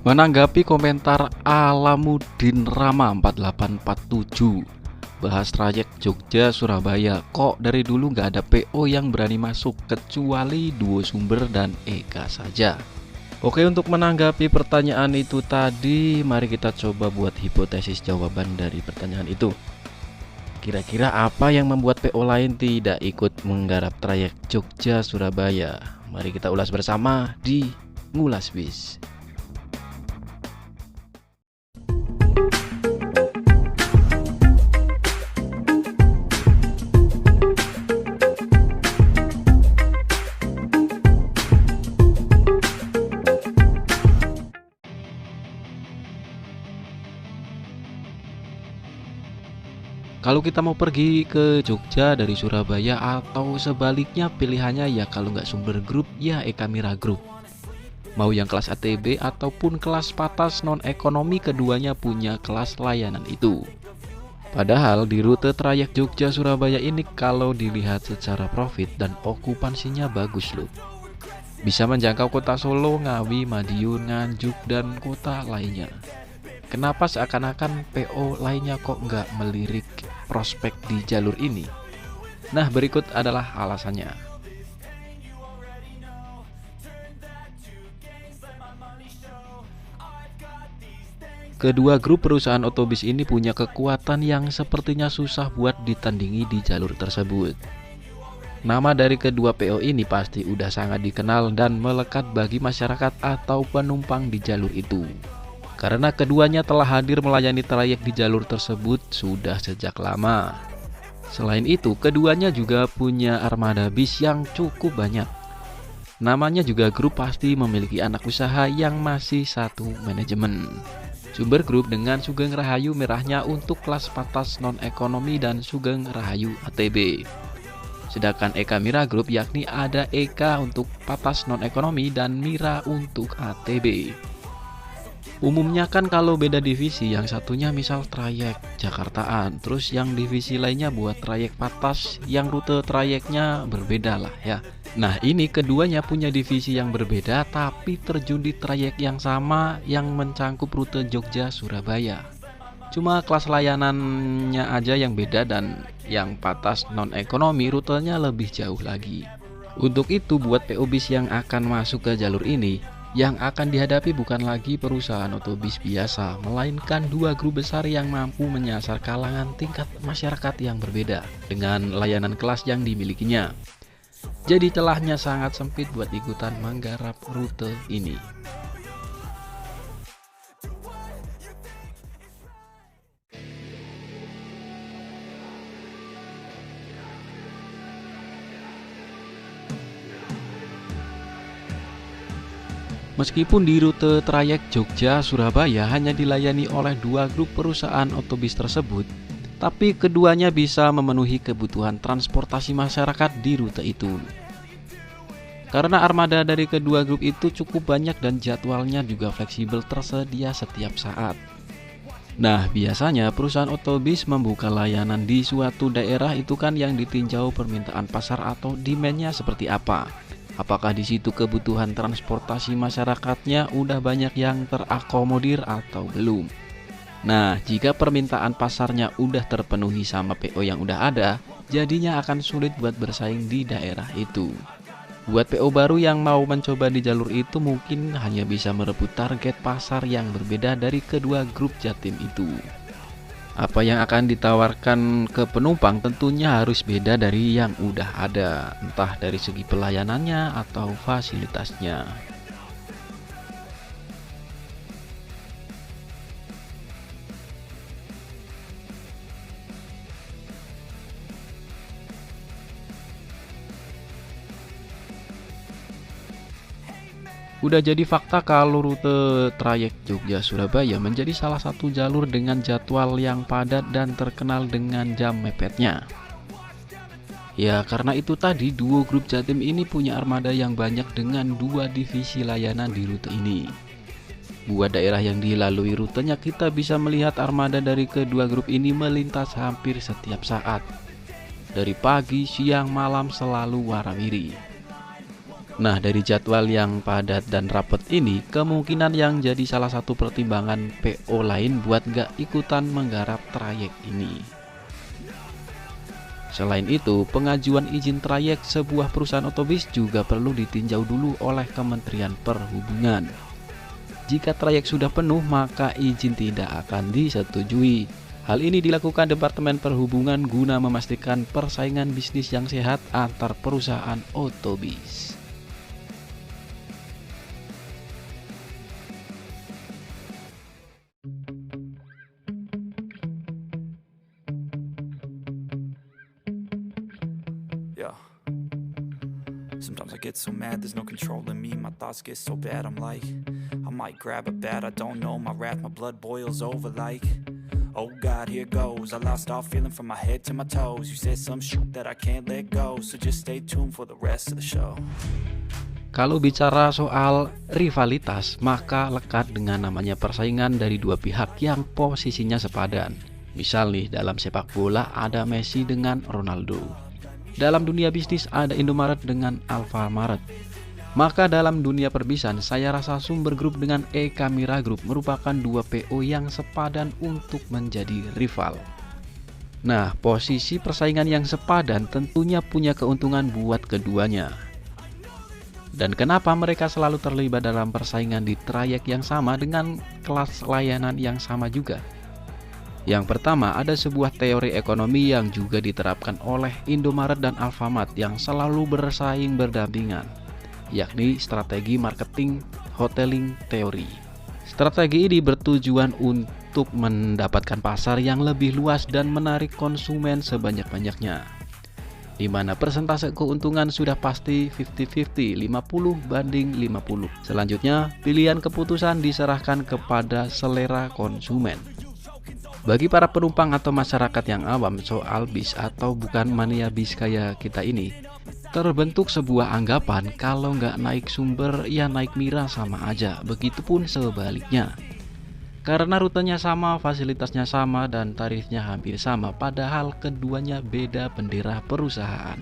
Menanggapi komentar Alamudin Rama 4847, bahas trayek Jogja Surabaya, kok dari dulu nggak ada PO yang berani masuk kecuali Duo Sumber dan Eka saja. Oke, untuk menanggapi pertanyaan itu tadi, mari kita coba buat hipotesis jawaban dari pertanyaan itu. Kira-kira apa yang membuat PO lain tidak ikut menggarap trayek Jogja Surabaya? Mari kita ulas bersama di Ngulas Bis. Kalau kita mau pergi ke Jogja dari Surabaya atau sebaliknya, pilihannya ya kalau nggak Sumber Group ya Eka Mira Group. Mau yang kelas ATB ataupun kelas patas non-ekonomi, keduanya punya kelas layanan itu. Padahal di rute trayek Jogja Surabaya ini kalau dilihat secara profit dan okupansinya bagus loh. Bisa menjangkau kota Solo, Ngawi, Madiun, Nganjuk, dan kota lainnya. Kenapa seakan-akan PO lainnya kok nggak melirik prospek di jalur ini? Nah, berikut adalah alasannya. Kedua grup perusahaan otobus ini punya kekuatan yang sepertinya susah buat ditandingi di jalur tersebut. Nama dari kedua PO ini pasti udah sangat dikenal dan melekat bagi masyarakat atau penumpang di jalur itu. Karena keduanya telah hadir melayani trayek di jalur tersebut sudah sejak lama. Selain itu, keduanya juga punya armada bis yang cukup banyak. Namanya juga grup pasti memiliki anak usaha yang masih satu manajemen. Sumber Group dengan Sugeng Rahayu merahnya untuk kelas patas non-ekonomi dan Sugeng Rahayu ATB. Sedangkan Eka Mira Group yakni ada Eka untuk patas non-ekonomi dan Mira untuk ATB. Umumnya kan kalau beda divisi, yang satunya misal trayek Jakartaan, terus yang divisi lainnya buat trayek patas yang rute trayeknya berbeda lah ya. Nah, ini keduanya punya divisi yang berbeda tapi terjun di trayek yang sama yang mencangkup rute Jogja Surabaya. Cuma kelas layanannya aja yang beda dan yang patas non-ekonomi rutenya lebih jauh lagi. Untuk itu buat PO bis yang akan masuk ke jalur ini, yang akan dihadapi bukan lagi perusahaan otobus biasa, melainkan dua grup besar yang mampu menyasar kalangan tingkat masyarakat yang berbeda dengan layanan kelas yang dimilikinya. Jadi celahnya sangat sempit buat ikutan menggarap rute ini. Meskipun di rute trayek Jogja-Surabaya hanya dilayani oleh dua grup perusahaan otobus tersebut, tapi keduanya bisa memenuhi kebutuhan transportasi masyarakat di rute itu. Karena armada dari kedua grup itu cukup banyak dan jadwalnya juga fleksibel, tersedia setiap saat. Nah, biasanya perusahaan otobus membuka layanan di suatu daerah itu kan yang ditinjau permintaan pasar atau demand-nya seperti apa. Apakah di situ kebutuhan transportasi masyarakatnya udah banyak yang terakomodir atau belum? Nah, jika permintaan pasarnya udah terpenuhi sama PO yang udah ada, jadinya akan sulit buat bersaing di daerah itu. Buat PO baru yang mau mencoba di jalur itu mungkin hanya bisa merebut target pasar yang berbeda dari kedua grup Jatim itu. Apa yang akan ditawarkan ke penumpang tentunya harus beda dari yang udah ada, entah dari segi pelayanannya atau fasilitasnya. Udah jadi fakta kalau rute trayek Jogja-Surabaya menjadi salah satu jalur dengan jadwal yang padat dan terkenal dengan jam mepetnya. Ya, karena itu tadi duo grup Jatim ini punya armada yang banyak dengan dua divisi layanan di rute ini. Buat daerah yang dilalui rutenya, kita bisa melihat armada dari kedua grup ini melintas hampir setiap saat. Dari pagi, siang, malam selalu warawiri. Nah, dari jadwal yang padat dan rapat ini, kemungkinan yang jadi salah satu pertimbangan PO lain buat gak ikutan menggarap trayek ini. Selain itu, pengajuan izin trayek sebuah perusahaan otobus juga perlu ditinjau dulu oleh Kementerian Perhubungan. Jika trayek sudah penuh, maka izin tidak akan disetujui. Hal ini dilakukan Departemen Perhubungan guna memastikan persaingan bisnis yang sehat antar perusahaan otobus. Yeah. Sometimes I get so mad, there's no controlling me. My thoughts get so bad, I'm like, I might grab a bat, I don't know. My wrath, my blood boils over like, oh God, here goes. I lost all feeling from my head to my toes. You said some shit that I can't let go, so just stay tuned for the rest of the show. Kalau bicara soal rivalitas, maka lekat dengan namanya persaingan dari dua pihak yang posisinya sepadan. Misal nih, dalam sepak bola ada Messi dengan Ronaldo. Dalam dunia bisnis ada Indomaret dengan Alfamart. Maka dalam dunia perbisan, saya rasa Sumber Group dengan Ekamira Group merupakan dua PO yang sepadan untuk menjadi rival. Nah, posisi persaingan yang sepadan tentunya punya keuntungan buat keduanya. Dan kenapa mereka selalu terlibat dalam persaingan di trayek yang sama dengan kelas layanan yang sama juga? Yang pertama, ada sebuah teori ekonomi yang juga diterapkan oleh Indomaret dan Alfamart yang selalu bersaing berdampingan, yakni strategi marketing hoteling teori. Strategi ini bertujuan untuk mendapatkan pasar yang lebih luas dan menarik konsumen sebanyak-banyaknya, di mana persentase keuntungan sudah pasti 50-50, 50 banding 50. Selanjutnya, pilihan keputusan diserahkan kepada selera konsumen. Bagi para penumpang atau masyarakat yang awam soal bis atau bukan mania bis kayak kita ini, terbentuk sebuah anggapan kalau nggak naik Sumber ya naik Mira sama aja, begitupun sebaliknya. Karena rutenya sama, fasilitasnya sama, dan tarifnya hampir sama, padahal keduanya beda bendera perusahaan.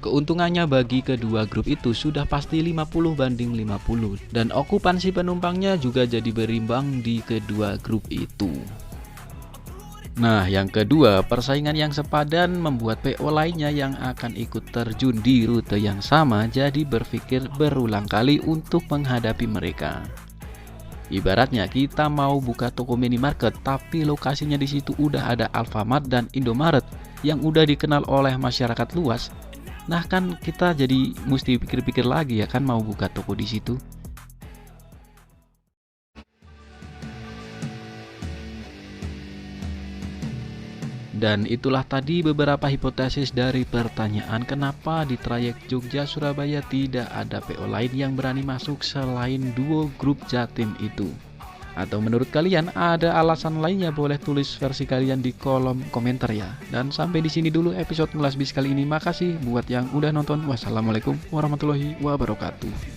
Keuntungannya bagi kedua grup itu sudah pasti 50 banding 50, dan okupansi penumpangnya juga jadi berimbang di kedua grup itu. Nah, yang kedua, persaingan yang sepadan membuat PO lainnya yang akan ikut terjun di rute yang sama jadi berpikir berulang kali untuk menghadapi mereka. Ibaratnya kita mau buka toko minimarket tapi lokasinya di situ udah ada Alfamart dan Indomaret yang udah dikenal oleh masyarakat luas. Nah, kan kita jadi mesti pikir-pikir lagi ya kan mau buka toko di situ. Dan itulah tadi beberapa hipotesis dari pertanyaan kenapa di trayek Jogja-Surabaya tidak ada PO lain yang berani masuk selain duo grup Jatim itu. Atau menurut kalian ada alasan lainnya? Boleh tulis versi kalian di kolom komentar ya. Dan sampai di sini dulu episode Ngelas Bis kali ini. Makasih buat yang udah nonton. Wassalamualaikum warahmatullahi wabarakatuh.